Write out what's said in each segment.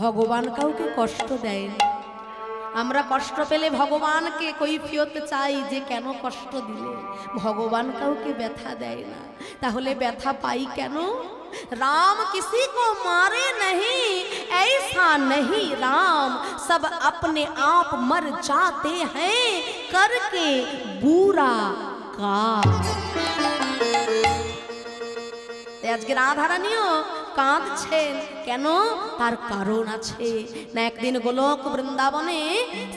ভগবান কাউকে কষ্ট দেয় না। আমরা কষ্ট পেলে ভগবানকে কৈফিয়ত চাই যে কেন কষ্ট দিলে। ভগবান কাউকে ব্যথা দেয় না, তাহলে ব্যথা পাই কেন? राम किसी को मारे नहीं, ऐसा नहीं राम, सब अपने आप मर जाते हैं करके बुरा काम। আজকে রাধারানীও কাঁদছেন কেন? তার কারণ আছে না। একদিন গোলক বৃন্দাবনে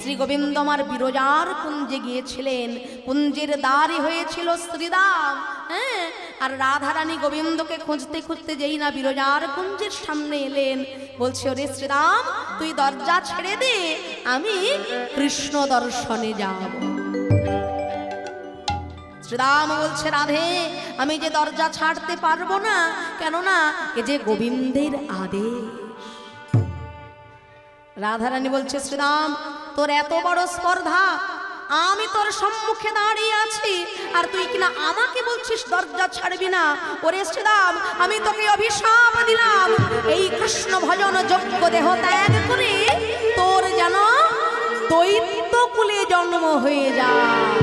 শ্রী গোবিন্দ আমার বিরজার কুঞ্জে গিয়েছিলেন। কুঞ্জের দ্বারই হয়েছিল শ্রীরাম, হ্যাঁ। আর রাধারানী গোবিন্দকে খুঁজতে খুঁজতে যেই না বিরজার কুঞ্জের সামনে এলেন, বলছে ওরে শ্রীরাম তুই দরজা ছেড়ে দে, আমি কৃষ্ণ দর্শনে যাব। শ্রীরাম বলছে রাধে আমি যে দরজা ছাড়তে পারবো না, কেননা এ যে গোবিন্দের আদেশ। রাধারানী বলছে শ্রীরাম তোর এত বড় স্পর্ধা, আমি তোর সম্মুখে দাঁড়িয়ে আছি আর তুই কিনা আমাকে বলছিস দরজা ছাড়বি না। ওরে শ্রীরাম আমি তোকে অভিশাপ দিলাম, এই কৃষ্ণ ভজন যোগ্য দেহ ত্যাগ করে তোর যেন দৈত্য কুলে জন্ম হয়ে যায়।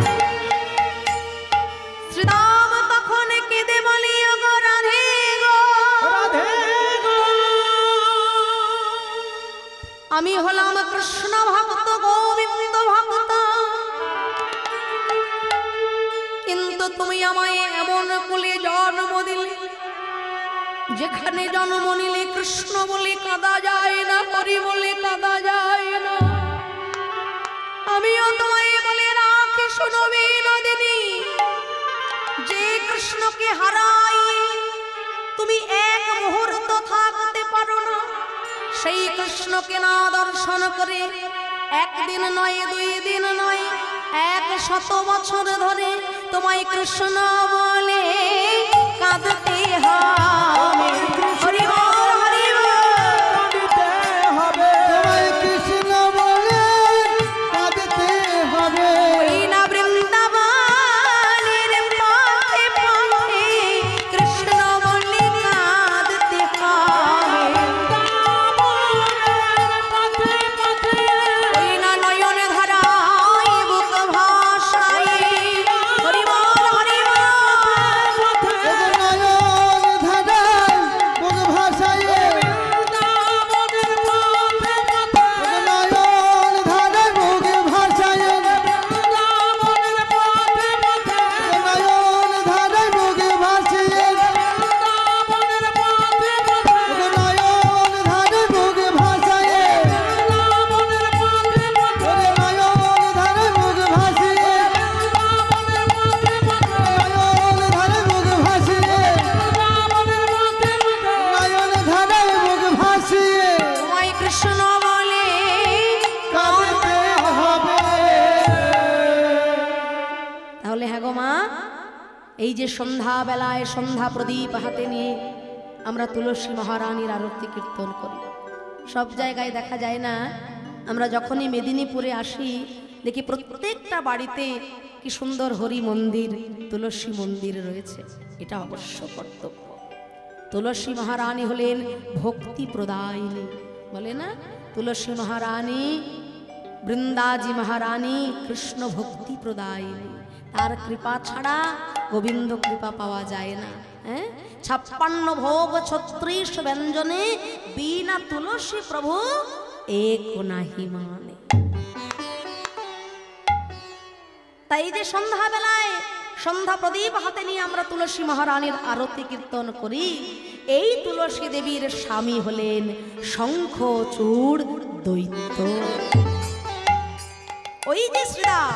শ্রীরাম তখন কেঁদে বলি গো রাধে গো, আমি হলাম কৃষ্ণ ভক্ত গোবিন্দ ভক্ত, কিন্তু তুমি আমায় এমন কুলে জন্ম দিলে যেখানে জন্ম নিলে কৃষ্ণ বলে কাঁদা যায় না, হরি বলে কাঁদা যায় না। আমিও তোমায় বলে রাখি শোনো বিনোদিনী, যে কৃষ্ণকে হারাই তুমি এক মুহূর্ত থাকতে পারো না, সেই কৃষ্ণকে না দর্শন করে একদিন নয়, 2 দিন নয়, 100 বছর ধরে তোমায় কৃষ্ণ বলে কাঁদতে হবে। হরি বল হরি বল, কাঁদতে হবে, তোমায় কৃষ্ণ বলে কাঁদতে হবে। ওই না বৃন্দাবনের পথে পথে কৃষ্ণ বলে কাঁদতে হবে। ওই না নয়ন ধারায় বুক ভাষায়, হরি বল হরি বল, নয়ন ধারায় বুক ভাষায়, নয়ন ধারায় বুক ভাষায়, নয়ন ধারায় বুক ভাসিয়ে, তোমায় কৃষ্ণ বলে কাঁদতে হবে। তাহলে হ্যাঁ গো মা, এই যে সন্ধ্যা বেলায় সন্ধ্যা প্রদীপ হাতে নিয়ে আমরা তুলসী মহারানীর আরতি কীর্তন করি, সব জায়গায় দেখা যায় না। আমরা যখনই মেদিনীপুরে আসি দেখি প্রত্যেকটা বাড়িতে কি সুন্দর হরি মন্দির, তুলসী মন্দির রয়েছে। এটা অবশ্য কর্তব্য। তুলসী মহারানী হলেন ভক্তি প্রদায়িনী, বলে না তুলসী মহারানী, বৃন্দাজি মহারানী কৃষ্ণ ভক্তি প্রদায়িনী। তার কৃপা ছাড়া গোবিন্দ কৃপা পাওয়া যায় না। হ্যাঁ, 56 ভোগ 36 ব্যঞ্জনে বিনা তুলসী প্রভু এক নাহি মানে। তাই যে সন্ধ্যা বেলায় সন্ধ্যা প্রদীপ হাতে নিয়ে আমরা তুলসী মহারানীর আরতি কীর্তন করি, এই তুলসী দেবীর স্বামী হলেন শঙ্খচূড় দৈত্য। ওই যে শ্রীরাম,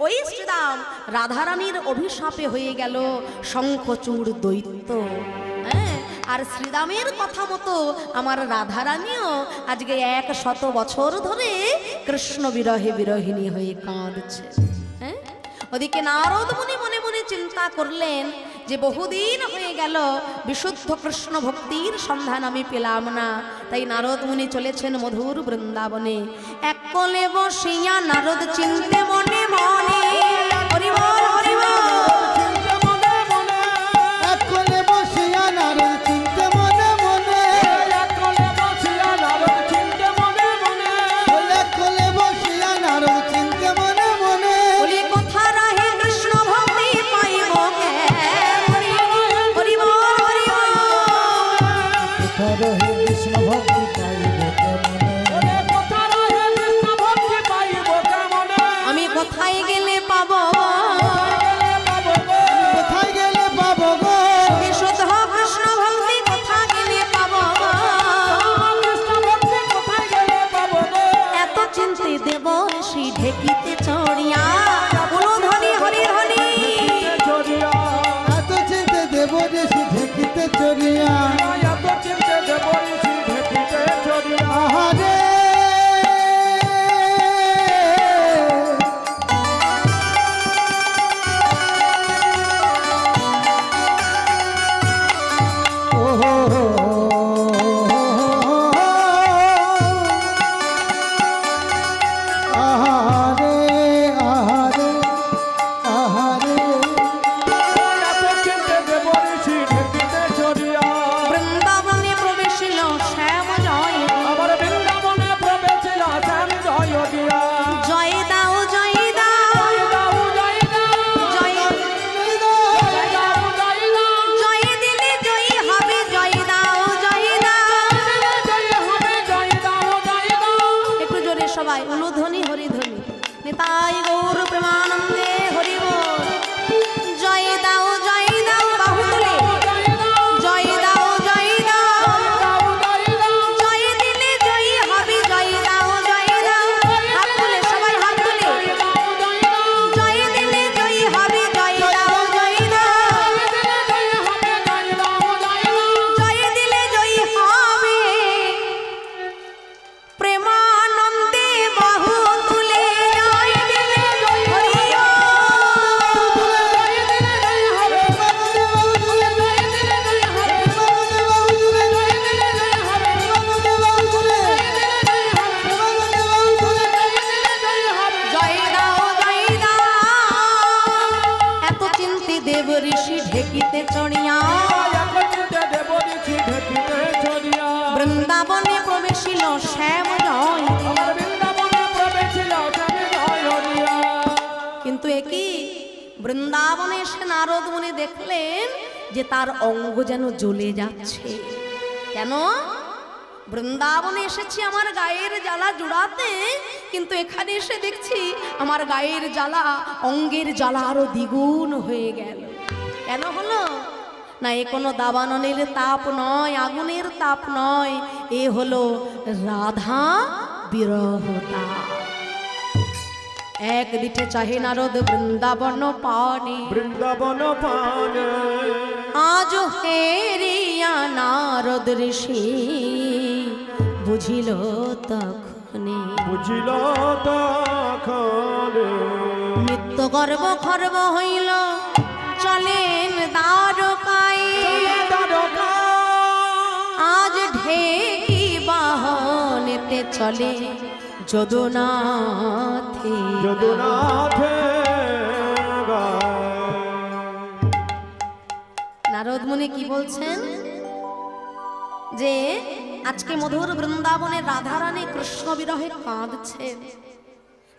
ওই শ্রীরাম রাধারানীর অভিশাপে হয়ে গেল শঙ্খচূড় দৈত্য। হ্যাঁ, আর শ্রীরামের কথা মতো আমার রাধারানীও আজকে 100 বছর ধরে কৃষ্ণ বিরহে বিরহিনী হয়ে কাঁদছে। হ্যাঁ, ওদিকে নারদ মুনি মনে মনে চিন্তা করলেন যে বহুদিন হয়ে গেল বিশুদ্ধ কৃষ্ণ ভক্তির সন্ধান আমি পেলাম না। তাই নারদ মুনি চলেছেন মধুর বৃন্দাবনে। এক কোলে বসিয়া নারদ চিন্তে মনে মনে, হরি বল হরি বল, এক কোলে বসিয়া নারদ চিন্তে মনে মনে, এক কোলে কৃষ্ণ ভক্তি পাইব কেমনে কোথা রহে কৃষ্ণ ভক্তি পাইব কেমনে আমি কোথায় গেলে পাবো কোথায় গেলে পাবো গো বিশুদ্ধ কৃষ্ণ ভক্তি কোথা গেলে পাবো কৃষ্ণ ভক্তি কোথায় গেলে পাবো গো এত চিন্তে দেব শ্রী ঢেকিতে চড়িয়া গুণধ্বনি হরিধ্বনি এত চিনতে দেব যে সে ঢেকিতে চড়িয়া এত চিন্তে দেব ঋষি ঢেকিতে চড়িয়া আহারে আহারে আহারে আহারে এত চিন্তে দেব ঋষি ঢেকিতে চড়িয়া বৃন্দাবনে প্রবেশিল শ্যাম জয় আমার বৃন্দাবনে প্রবেশিল শ্যাম জয় দিয়া জয় দাও জয় দাও জয় দাও জয় দাও জয় জয় দাও জয় দাও জয় দিলে জয় হবে জয় দাও জয় দাও জয় হবে জয় দাও জয় দাও একটু জোরে সবাই অনুধ্বনি হরিধ্বনি নিতাই গৌর প্রেমানন্দে হরি বল জয় দাও বাহু তুলে জয় দাও জয় দিলে জয় হবে জয় দাও হাত তুলে সবাই হাত তুলে জয় দিলে জয় হবে জয় দাও জয় দিলে জয় হবে প্রেমানন্দে বাহু তুলে জয় দিলে হরি জয় দাও এত চিন্তি দেব ঋষি ঢেকিতে চড়িয়া বৃন্দাবনে প্রবেশিল শ্যাম জয় কিন্তু একই বৃন্দাবনে এসে নারদ মুনি দেখলেন যে তার অঙ্গ যেন জ্বলে যাচ্ছে কেন বৃন্দাবনে এসেছি আমার গায়ের জ্বালা জুড়াতে কিন্তু এখানে এসে দেখছি আমার গায়ের জ্বালা অঙ্গের জ্বালা আরো দ্বিগুণ হয়ে গেল কেন হলো না এ কোনো দাবাননের তাপ নয় আগুনের তাপ নয় এ হলো রাধা বিরহ তাপ এক দিকে চাহে নারদ বৃন্দাবন পানে বৃন্দাবন পানে আজ হেরিয়া নারদ ঋষি বুঝিল তখনে বুঝিল তখনে নিত্য গর্ব খর্ব হইল চলেন দ্বারকায় আজ ঢেকি বাহনেতে চলে যদুনাথে যদুনাথে নারদ মুনি কি বলছেন যে আজকে মধুর বৃন্দাবনের রাধারানী কৃষ্ণ বিরহে কাঁদছেন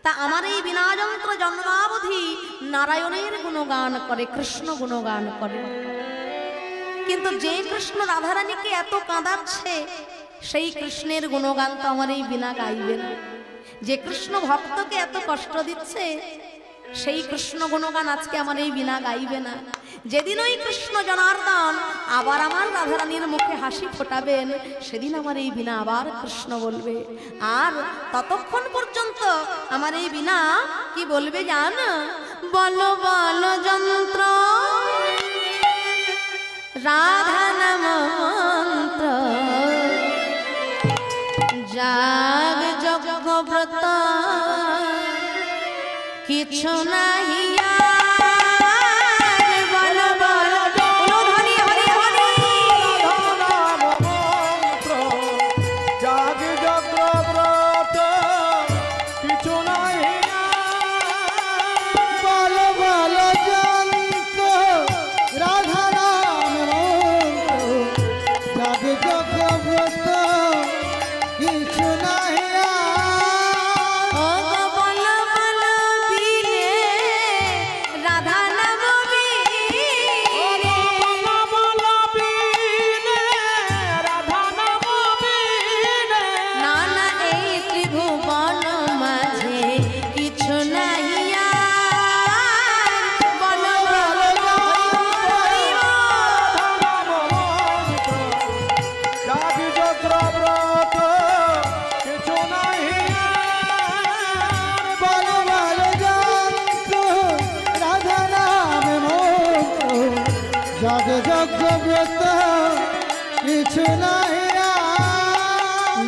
তা আমার এই বিনা যন্ত্র জন্মাবধি নারায়ণের গুণগান করে কৃষ্ণ গুণগান করে কিন্তু যে কৃষ্ণ রাধারানীকে এত কাঁদাচ্ছে সেই কৃষ্ণের গুণগান তো আমার এই বিনা গাইবে না যে কৃষ্ণ ভক্তকে এত কষ্ট দিচ্ছে সেই কৃষ্ণ গুণগান আজকে আমার এই বিনা গাইবে না যেদিন ওই কৃষ্ণ জনার্দন আবার আমার রাধারানীর মুখে হাসি ফোটাবেন সেদিন আমার এই বিনা আবার কৃষ্ণ বলবে আর ততক্ষণ পর্যন্ত আমার এই বিনা কি বলবে জান বলো বলো যন্ত্র রাধা নাম মন্ত্র জাগ যজ্ঞ ব্রত কিছু নাহি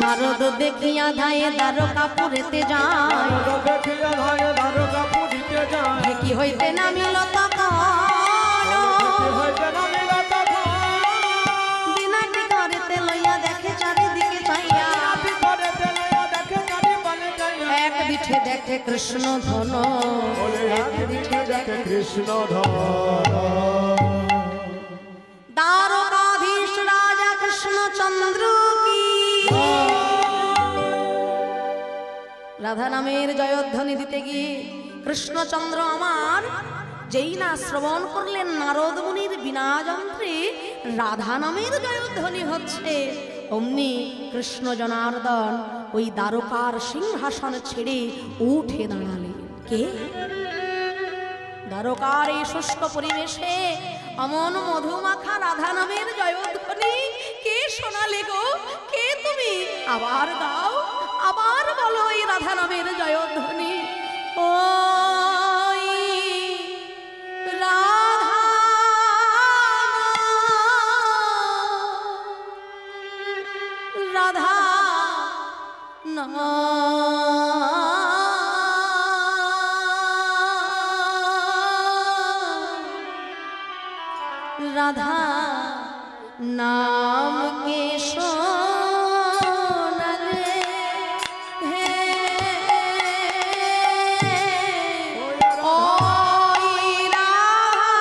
নারদ দেখিয়া ধায়ে দ্বারকা পুরেতে যায় দেখিয়া ধায় দ্বারকা পুরিতে যায় হে কি হইতে নামিল তখন হইতে নামিল তখন বিনাটি করেতে লইয়া দেখে চারিদিকে চাইয়া আতি করেতে লইয়া দেখে চারিপানে যাইয়া এক দিঠে দেখে কৃষ্ণ ধন বলে এক দিকে দেখে কৃষ্ণ ধন দ্বারকাধীশ রাজা কৃষ্ণচন্দ্র কি রাধা নামের জয়ধ্বনি দিতে গিয়ে কৃষ্ণচন্দ্র আমার যেই না শ্রবণ করলেন নারদ মুনির বিনা যন্ত্রে রাধা নামের জয়ধ্বনি হচ্ছে অমনি কৃষ্ণ জনার্দন ওই দ্বারকার সিংহাসন ছেড়ে উঠে দাঁড়ালেন কে দ্বারকার এই শুষ্ক পরিবেশে অমন মধুমাখা রাধা নামের জয়ধ্বনি কে শোনালে গো কে তুমি আবার গাও আবার বলো এই রাধা নামের জয়ধ্বনি ওই রাধা রাধা না রাধা নাম কে শোনালে হে ওই রাধা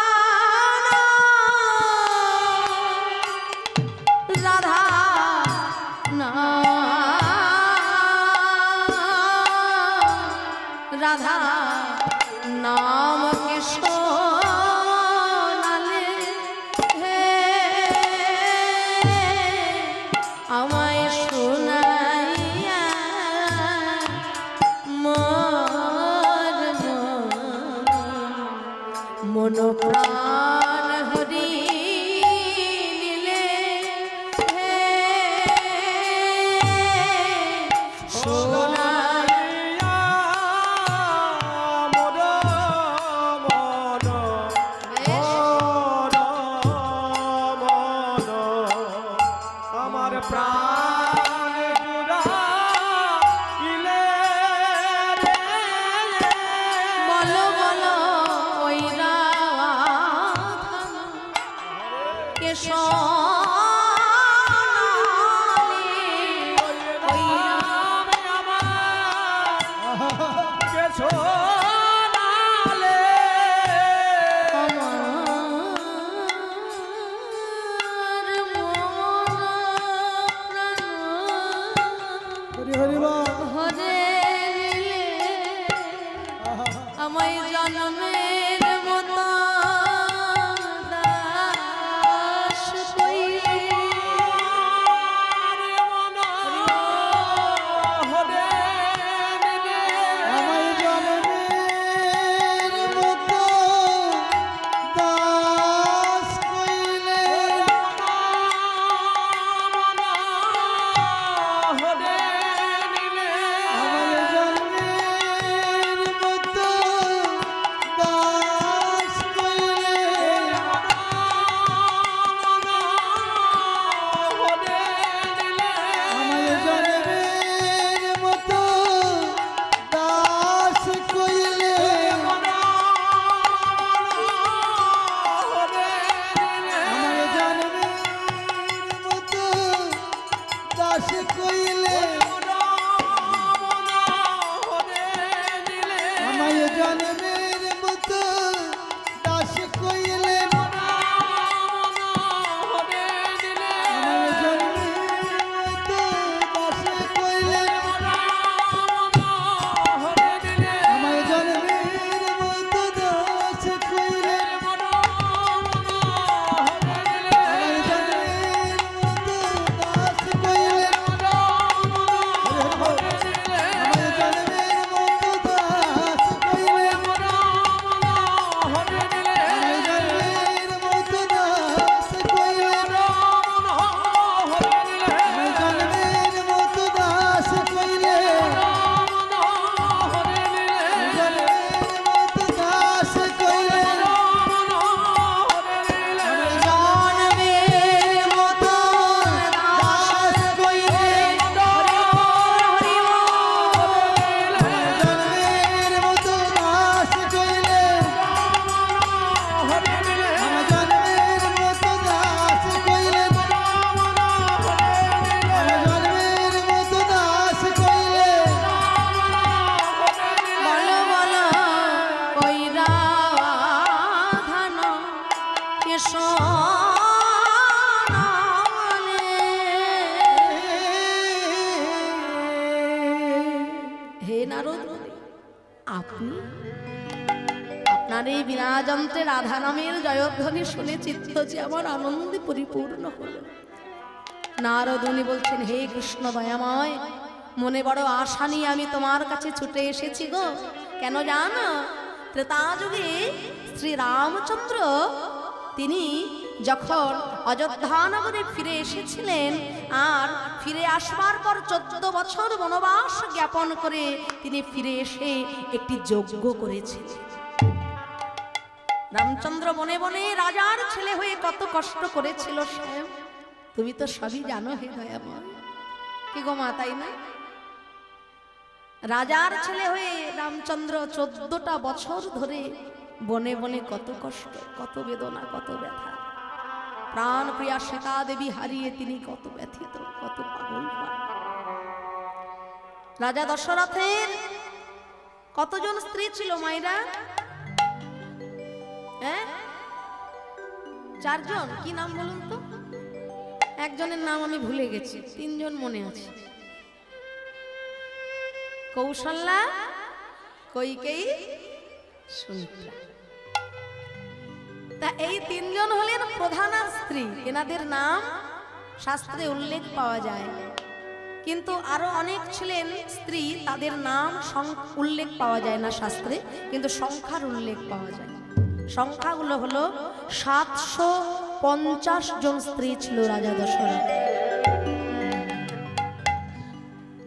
রাধা নাম কে শোনালে হে আমায় শোনাইয়া মোর মন প্রাণ হরি নিলে হে শোনাইয়া মোর মন মন আমার প্রাণ জুড়াইলে রে বলো বলো ওই রাধা কে শোনালে ওই আমি আমার কে শোনালে হরি হরি বল। আমায় জন্মের মতো দাস কইলে আমায় জনমের মতো দাস কইলে আমায় জনমের মতো দাস নারদ মুনি, আপনি? আপনার এই বিনা যন্ত্রে রাধা নামের জয়ধ্বনি শুনে চিত্ত যে আমার আনন্দে পরিপূর্ণ হলো। নারদ মুনি বলছেন, হে কৃষ্ণ দয়াময়, মনে বড় আশা নিয়ে আমি তোমার কাছে ছুটে এসেছি গো। কেন জানো? ত্রেতা যুগে শ্রী রামচন্দ্র তিনি যখন অযোধ্যা নগরে ফিরে এসেছিলেন, আর ফিরে আসবার পর 14 বছর বনবাস জ্ঞাপন করে তিনি ফিরে এসে একটি যজ্ঞ করেছিলেন। রামচন্দ্র বনে বনে রাজার ছেলে হয়ে কত কষ্ট করেছিল শ্যাম, তুমি তো সবই জানো হে দয়াময়। কি গো মা, তাই না? রাজার ছেলে হয়ে রামচন্দ্র 14টা বছর ধরে বনে বনে কত কষ্ট, কত বেদনা, কত ব্যথা। প্রাণ প্রিয়া সীতা দেবী হারিয়ে তিনি কত ব্যথিত, কত পাগল। রাজা দশরথের কতজন স্ত্রী ছিল মায়েরা? হ্যাঁ, 4 জন। কি নাম বলুন তো? একজনের নাম আমি ভুলে গেছি, 3 জন মনে আছে। কৌশল্যা, কৈকেয়ী, সুমিত্রা। তা এই 3 জন হলেন প্রধান স্ত্রী। এনাদের নাম শাস্ত্রে উল্লেখ পাওয়া যায়, কিন্তু আরো অনেক ছিলেন স্ত্রী, তাদের নাম উল্লেখ পাওয়া যায় না শাস্ত্রে, কিন্তু সংখ্যার উল্লেখ পাওয়া যায়। সংখ্যাগুলো হলো 750 জন স্ত্রী ছিল রাজা দশরথ।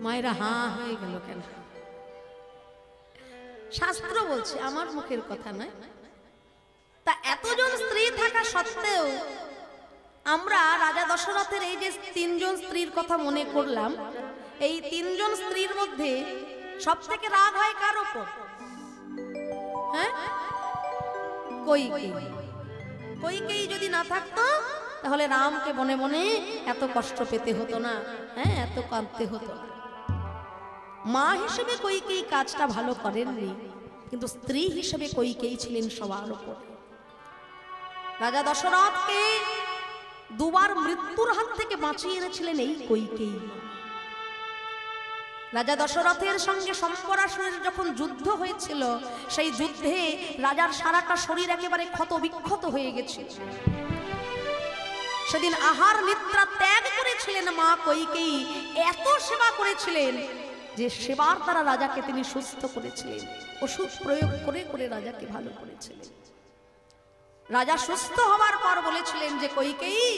মায়েরা হাঁ হয়ে গেল কেন? শাস্ত্র বলছে, আমার মুখের কথা নয়। তা এতজন স্ত্রী থাকা সত্ত্বেও আমরা রাজা দশরথের এই যে 3 জন স্ত্রীর কথা মনে করলাম, এই 3 জন স্ত্রীর মধ্যে সব থেকে রাগ হয় কার উপর? হ্যাঁ, কৈকেয়ী। কৈকেয়ী যদি না থাকতো তাহলে রামকে বনে বনে এত কষ্ট পেতে হতো না, হ্যাঁ, এত কাঁদতে হতো না। মা হিসেবে কৈকেয়ী কাজটা ভালো করেননি, কিন্তু স্ত্রী হিসেবে কৈকেয়ী ছিলেন সবার উপর। রাজা দশরথকে 2 বার মৃত্যুর হাত থেকে বাঁচিয়ে এনেছিলেন এই কৈকেয়ী। রাজা দশরথের সঙ্গে সম্পরাসুরের যখন যুদ্ধ হয়েছিল, সেই যুদ্ধে রাজার সারাটা শরীর একেবারে ক্ষত বিক্ষত হয়ে গেছে। সেদিন আহার নিদ্রা ত্যাগ করেছিলেন মা কৈকেয়ী, এত সেবা করেছিলেন যে সেবার দ্বারা রাজাকে তিনি সুস্থ করেছিলেন। ওষুধ প্রয়োগ করে করে রাজাকে ভালো করেছিলেন। রাজা সুস্থ হবার পর বলেছিলেন যে কৈকেয়ী,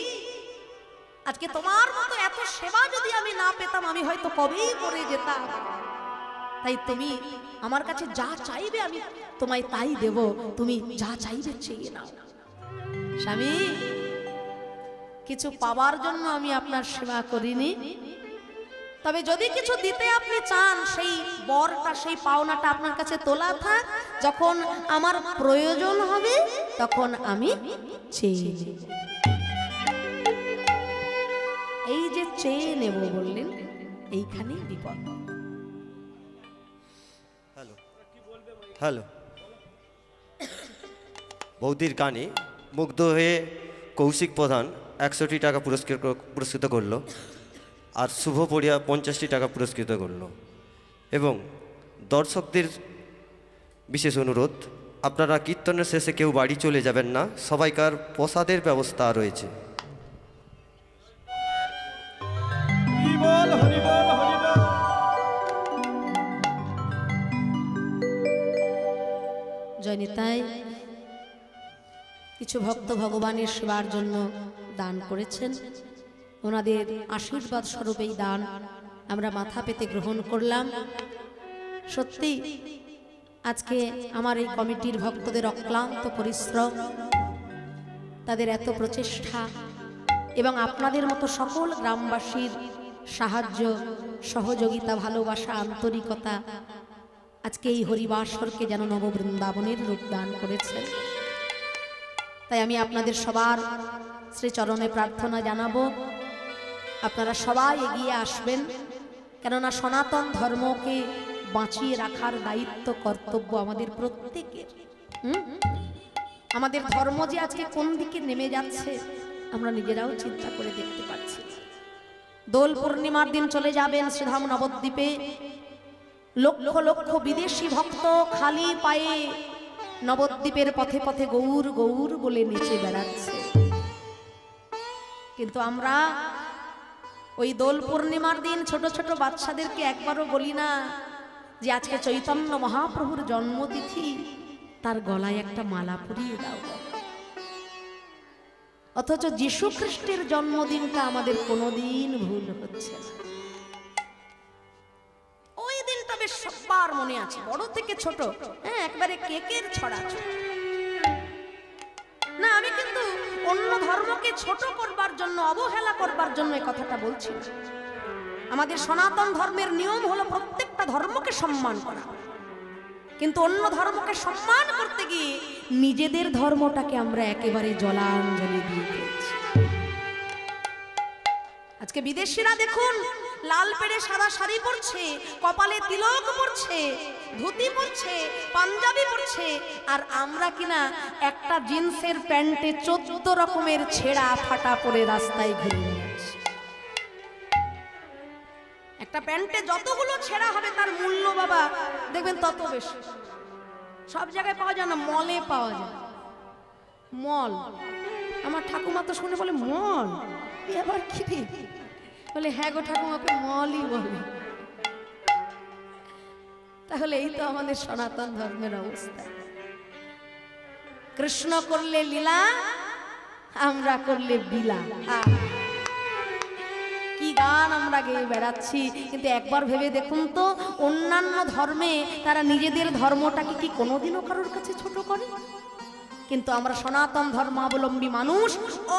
আজকে তোমার মতো এত সেবা যদি আমি না পেতাম, আমি হয়তো কবেই মরে যেতাম। তাই তুমি আমার কাছে যা চাইবে আমি তোমায় তাই দেব, তুমি যা চাইবে চেয়ে নাও। স্বামী, কিছু পাওয়ার জন্য আমি আপনার সেবা করিনি, তবে যদি কিছু দিতে আপনি চান, সেই বরটা, সেই পাওনাটা আপনার কাছে তোলা থাক, যখন আমার প্রয়োজন হবে তখন আমি চেয়ে নেব। এই যে চেয়ে নেব বললেন, এইখানেই বিপদ। হ্যালো হ্যালো, বৌদির গানে মুগ্ধ হয়ে কৌশিক প্রধান 100টি টাকা পুরস্কৃত করলো, আর শুভ পড়িয়া 50টি টাকা পুরস্কৃত করলো। এবং দর্শকদের বিশেষ অনুরোধ, আপনারা কীর্তনের শেষে কেউ বাড়ি চলে যাবেন না, সবাইকার প্রসাদের ব্যবস্থা রয়েছে। জয়নিতাই কিছু ভক্ত ভগবানের সেবার জন্য দান করেছেন, ওনাদের আশীর্বাদ স্বরূপ এই দান আমরা মাথা পেতে গ্রহণ করলাম। সত্যি আজকে আমার এই কমিটির ভক্তদের অক্লান্ত পরিশ্রম, তাদের এত প্রচেষ্টা এবং আপনাদের মতো সকল গ্রামবাসীর সাহায্য, সহযোগিতা, ভালোবাসা, আন্তরিকতা আজকে এই হরিবাসরকে যেন নববৃন্দাবনের রূপ দান করেছে। তাই আমি আপনাদের সবার শ্রীচরণে প্রার্থনা জানাবো, আপনারা সবাই এগিয়ে আসবেন, কেননা সনাতন ধর্মকে বাঁচিয়ে রাখার দায়িত্ব, কর্তব্য আমাদের প্রত্যেকের। আমাদের ধর্ম যে আজকে কোন দিকে নেমে যাচ্ছে আমরা নিজেরাও চিন্তা করে দেখতে পাচ্ছি। দোল পূর্ণিমার দিন চলে যাবেন শ্রীধাম নবদ্বীপে, লক্ষ লক্ষ বিদেশি ভক্ত খালি পায়ে নবদ্বীপের পথে পথে গৌর গৌর বলে নেচে বেড়াচ্ছে। কিন্তু আমরা ওই দোল পূর্ণিমার দিন ছোট ছোট বাচ্চাদেরকে একবারও বলি না যে আজকে চৈতন্য মহাপ্রভুর জন্মতিথি, তার গলায় একটা মালা পরিয়ে দাও। অথচ যীশু খ্রিস্টের জন্মদিনটা আমাদের কোনোদিন ভুল হচ্ছে না। ওই দিনটা বেশ সবার মনে আছে, বড় থেকে ছোট। হ্যাঁ, একবারে কেকের ছড়া না। আমি কিন্তু অন্য ধর্মকে ছোট করবার জন্য, অবহেলা করবার জন্য এই কথাটা বলছি না। আমাদের সনাতন ধর্মের নিয়ম হলো প্রত্যেকটা ধর্মকে সম্মান করা, কিন্তু অন্য ধর্মকে সম্মান করতে গিয়ে নিজেদের ধর্মটাকে আমরা একেবারে জলাঞ্জলি দিয়ে ফেলছি। আজকে বিদেশিরা দেখুন লাল পেড়ে সাদা শাড়ি পরছে, কপালে তিলক পরছে, ধুতি পরছে, পাঞ্জাবি পরছে, আর আমরা কিনা একটা জিন্সের প্যান্টে 14 রকমের ছেঁড়া ফাটা পরে রাস্তায় ঘুরে বেড়াচ্ছি। একটা প্যান্টে যতগুলো ছেঁড়া হবে তার মূল্য বাবা দেখবেন তত বেশি। সব জায়গায় পাওয়া যায় না, মলে পাওয়া যায়। মল, আমার ঠাকুমা তো শুনে বলে মল, এবার কি বলে? হ্যাঁ গো ঠাকুমাকে মলই বলে। তাহলে এই তো আমাদের সনাতন ধর্মের অবস্থা। কৃষ্ণ করলে লীলা, আমরা করলে বিলা। কি গান আমরা গেয়ে বেড়াচ্ছি। কিন্তু একবার ভেবে দেখুন তো, অন্যান্য ধর্মে তারা নিজেদের ধর্মটাকে কি কোনোদিনও কারোর কাছে ছোট করে? কিন্তু আমরা সনাতন ধর্মাবলম্বী মানুষ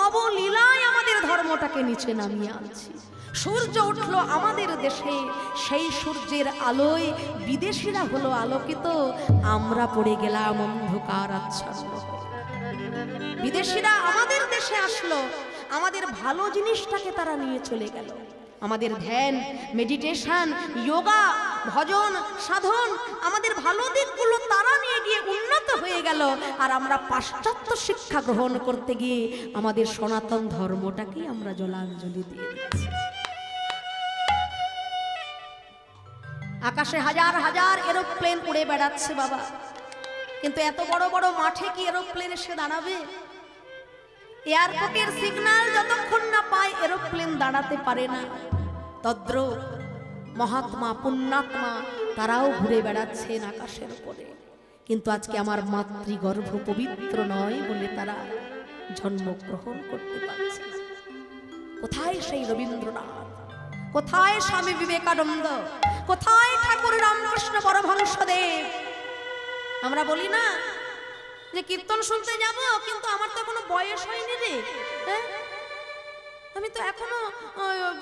অবলীলায় আমাদের ধর্মটাকে নিচে নামিয়ে আনছি। সূর্য উঠলো আমাদের দেশে, সেই সূর্যের আলোয় বিদেশিরা হলো আলোকিত, আমরা পড়ে গেলাম অন্ধকার আচ্ছন্ন। বিদেশিরা আমাদের দেশে আসলো, আমাদের ভালো জিনিসটাকে তারা নিয়ে চলে গেল। আমাদের ধ্যান, মেডিটেশন, যোগা, ভজন, সাধন, আমাদের ভালো দিকগুলো তারা নিয়ে গিয়ে উন্নত হয়ে গেল। আর আমরা পাশ্চাত্য শিক্ষা গ্রহণ করতে গিয়ে আমাদের সনাতন ধর্মটাকে আমরা জলাঞ্জলি দিয়ে দিচ্ছি। আকাশে হাজার হাজার এরোপ্লেন উড়ে বেড়াচ্ছে বাবা, কিন্তু এত বড় বড় মাঠে কি এরোপ্লেন এসে দাঁড়াবে? এয়ারপোর্টের সিগন্যাল যতক্ষণ না পায় এরোপ্লেন দাঁড়াতে পারে না। তদ্রূপ মহাত্মা, পুণ্যাত্মা তারাও ঘুরে বেড়াচ্ছেন আকাশের উপরে, কিন্তু আজকে আমার মাতৃগর্ভ পবিত্র নয় বলে তারা জন্মগ্রহণ করতে পারছে না। কোথায় সেই রবীন্দ্রনাথ? কোথায় স্বামী বিবেকানন্দ? কোথায় ঠাকুর রামকৃষ্ণ পরমহংসদেব? আমরা বলি না যে কীর্তন শুনতে যাব, কিন্তু আমার তো এখনো বয়স হয়নি রে, হ্যাঁ, আমি তো এখনো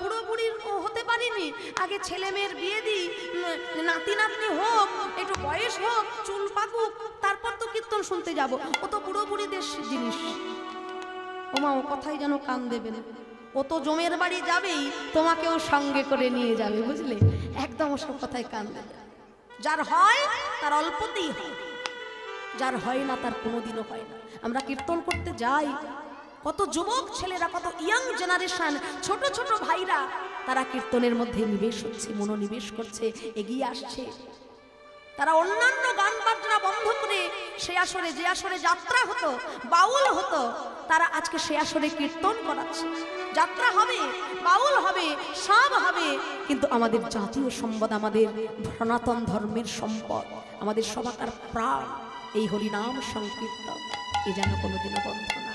বুড়ো বুড়ির হতে পারিনি, আগে ছেলে মেয়ের বিয়ে দিই, নাতি নাতনি হোক, একটু বয়স হোক, চুল পাকুক, তারপর তো কীর্তন শুনতে যাব। ও তো বুড়ো বুড়িদের জিনিস। ওমা, ও কথাই যেন কান দেবে না। ও তো জমের বাড়ি যাবেই, তোমাকেও সঙ্গে করে নিয়ে যাবে, বুঝলে? একদম ওসব কথায় কান দেবে। যার হয় তার অল্পতেই হয়, যার হয় না তার কোনোদিনও হয় না। আমরা কীর্তন করতে যাই, কত যুবক ছেলেরা, কত ইয়াং জেনারেশন, ছোট ছোট ভাইরা, তারা কীর্তনের মধ্যে নিবেশ হচ্ছে, মনোনিবেশ করছে, এগিয়ে আসছে। তারা অন্যান্য গান বাজনা বন্ধ করে সে আসরে, যে আসরে যাত্রা হতো, বাউল হতো, তারা আজকে সে আসরে কীর্তন করাচ্ছে। যাত্রা হবে, বাউল হবে, সব হবে, কিন্তু আমাদের জাতীয় সম্পদ, আমাদের সনাতন ধর্মের সম্পদ, আমাদের সবাকার প্রাণ এই হরিনাম সংকীর্তন, এ যেন কোনোদিনও বন্ধ না।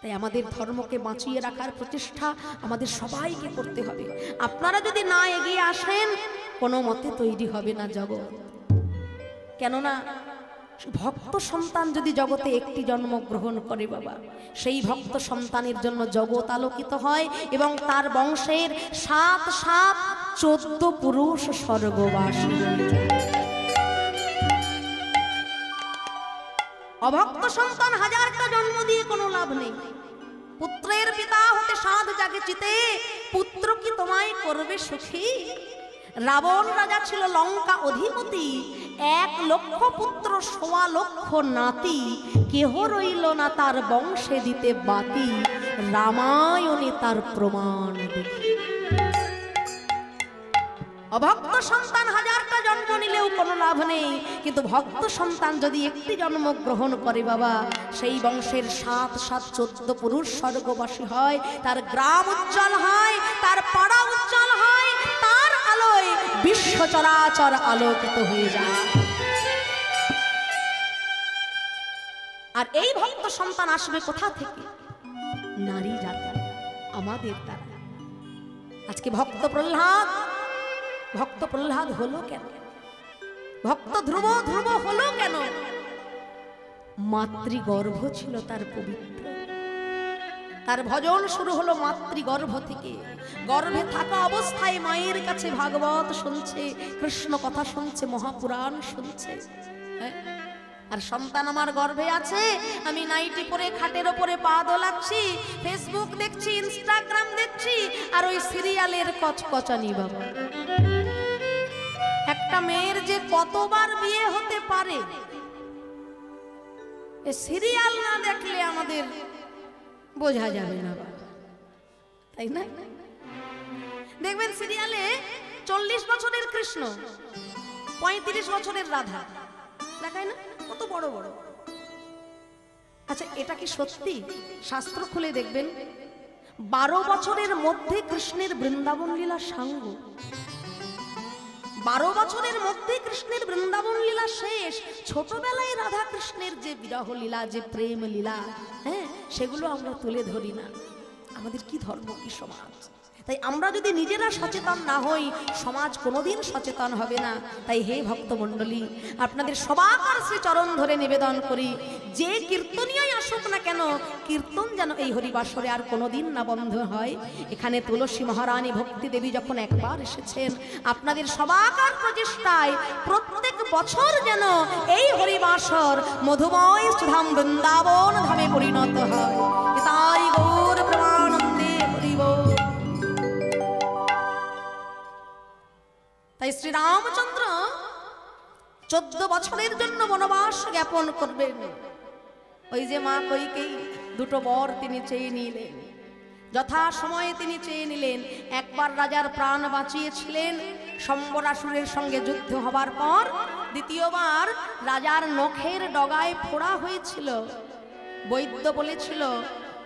তাই আমাদের ধর্মকে বাঁচিয়ে রাখার প্রচেষ্টা আমাদের সবাইকে করতে হবে। আপনারা যদি না এগিয়ে আসেন, কোনো মতে তৈরি হবে না জগৎ। কেননা ভক্ত সন্তান যদি জগতে একটি জন্মগ্রহণ করে বাবা, সেই ভক্ত সন্তানের জন্য জগৎ আলোকিত হয় এবং তার বংশের 7-7-14 পুরুষ স্বর্গবাসী হয়ে যায়। অভক্ত সন্তান হাজারটা জন্ম দিয়ে কোনো লাভ নেই। পুত্রের পিতা হতে সাধ জাগে চিতে, পুত্র কি তোমায় করবে সুখী? রাবণ রাজা ছিল লঙ্কা অধিপতি, 1 লক্ষ পুত্র 1.25 লক্ষ নাতি, কেহ রইল না তার বংশে দিতে বাতি, রামায়ণে তার প্রমাণ দেখি। অভক্ত সন্তান হাজারটা জন্ম নিলেও কোনো লাভ নেই, কিন্তু ভক্ত সন্তান যদি একটি জন্ম গ্রহণ করে বাবা, সেই বংশের 7-7-14 পুরুষ স্বর্গবাসী হয়, তার গ্রাম উজ্জ্বল হয়, তার পাড়া উজ্জ্বল হয়, তার আলোয় বিশ্ব চরাচর আলোকিত হয়ে যায়। আর এই ভক্ত সন্তান আসবে কোথা থেকে? নারী জাতি, আমাদের দ্বারা। আজকে ভক্ত প্রহ্লাদ হলো কেন? ভক্ত ধ্রুব হলো কেন? মাতৃগর্ভ ছিল তার পবিত্র। তার ভজন শুরু হলো মাতৃগর্ভ থেকে। গর্ভে থাকা অবস্থায় মায়ের কাছে ভাগবত শুনছে, কৃষ্ণ কথা শুনছে, মহাপুরাণ শুনছে। আর সন্তান আমার গর্ভে আছে, আমি নাইটি পরে খাটের ওপরে পা দোলাচ্ছি, ফেসবুক দেখছি, ইনস্টাগ্রাম দেখছি, আর ওই সিরিয়ালের কচকচানি বাবা। একটা মেয়ের যে কতবার বিয়ে হতে পারে, সিরিয়াল না দেখলে আমাদের বোঝা যাবে না বাবা, তাই না? দেখবেন সিরিয়ালে 40 বছরের কৃষ্ণ, 35 বছরের রাধা দেখায় না, কত বড় বড়। আচ্ছা, এটা কি সত্যি? শাস্ত্র খুলে দেখবেন 12 বছরের মধ্যে কৃষ্ণের বৃন্দাবন লীলা সাঙ্গ। 12 বছরের মধ্যে কৃষ্ণের বৃন্দাবন লীলা শেষ। ছোটবেলায় রাধা কৃষ্ণের যে বিরহ লীলা, যে প্রেম লীলা, হ্যাঁ, সেগুলো আমরা তুলে ধরি না। আমাদের কি ধর্ম, কি সমাজ? তাই আমরা যদি নিজেরা সচেতন না হই, সমাজ কোনোদিন সচেতন হবে না। তাই হে ভক্তমণ্ডলী, আপনাদের সবার শ্রী চরণ ধরে নিবেদন করি, যে কীর্তনীয় আসুক না কেন, কীর্তন যেন এই হরিবাসরে আর কোনোদিন না বন্ধ হয়। এখানে তুলসী মহারানী ভক্তি দেবী যখন একবার এসেছেন, আপনাদের সবার প্রচেষ্টায় প্রত্যেক বছর যেন এই হরিবাসর মধুময় সুধাম বৃন্দাবন ধামে পরিণত হয়। তাই গৌর প্রেমানন্দে হরি বল। তাই শ্রীরামচন্দ্র 14 বছরের জন্য বনবাস জ্ঞাপন করবেন। ওই যে মা কইকেই দুটো বর তিনি চেয়ে নিলেন, যথা সময়ে তিনি চেয়ে নিলেন। একবার রাজার প্রাণ বাঁচিয়েছিলেন সম্বরাসুরের সঙ্গে যুদ্ধ হবার পর, দ্বিতীয়বার রাজার নখের ডগায় ফোড়া হয়েছিল। বৈদ্য বলেছিল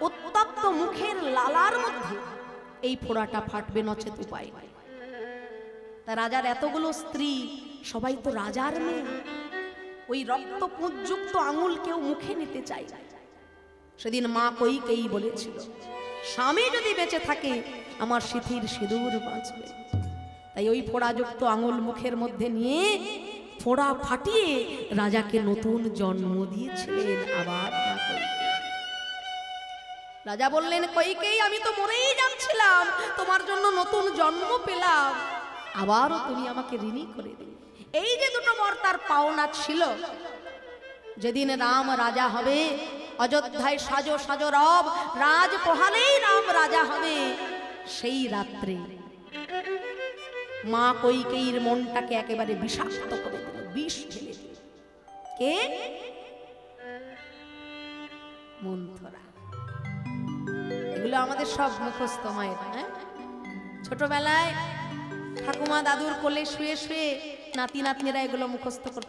উত্তপ্ত মুখের লালার মধ্যে এই ফোড়াটা ফাটবে, নচেত উপায় নাই। তা রাজার এতগুলো স্ত্রী, সবাই তো রাজার মেয়ে, ওই রক্তপুঞ্জযুক্ত আঙুল কেউ মুখে নিতে চাই। সেদিন মা কইকেই বলেছিল, স্বামী যদি বেঁচে থাকে আমার সিথির সিঁদুর বাঁচবে। তাই ওই ফোড়াযুক্ত আঙুল মুখের মধ্যে নিয়ে ফোড়া ফাটিয়ে রাজাকে নতুন জন্ম দিয়েছিলেন আবার মা কইকেয়ী। রাজা বললেন, কইকেয়ী আমি তো মরেই যাচ্ছিলাম, তোমার জন্য নতুন জন্ম পেলাম, আবারও তুমি আমাকে ঋণী করে দিলে। এই যে দুটো বর তার পাওনা ছিল। যেদিন রাম রাজা হবে, অযোধ্যায় সাজো সাজো রব, রাজ পোহালেই রাম রাজা হবে, সেই রাত্রে মা কইকেয়ীর মনটাকে একেবারে বিষাক্ত করে দিল, বিষ ঢেলে দিল। কে? মন্থরা। এগুলো আমাদের সব মুখস্থ মায়ের। হ্যাঁ, ছোটবেলায় ঠাকুমা দাদুর কোলে শুয়ে শুয়ে নাতি নাতনিরা এগুলো মুখস্থ করত।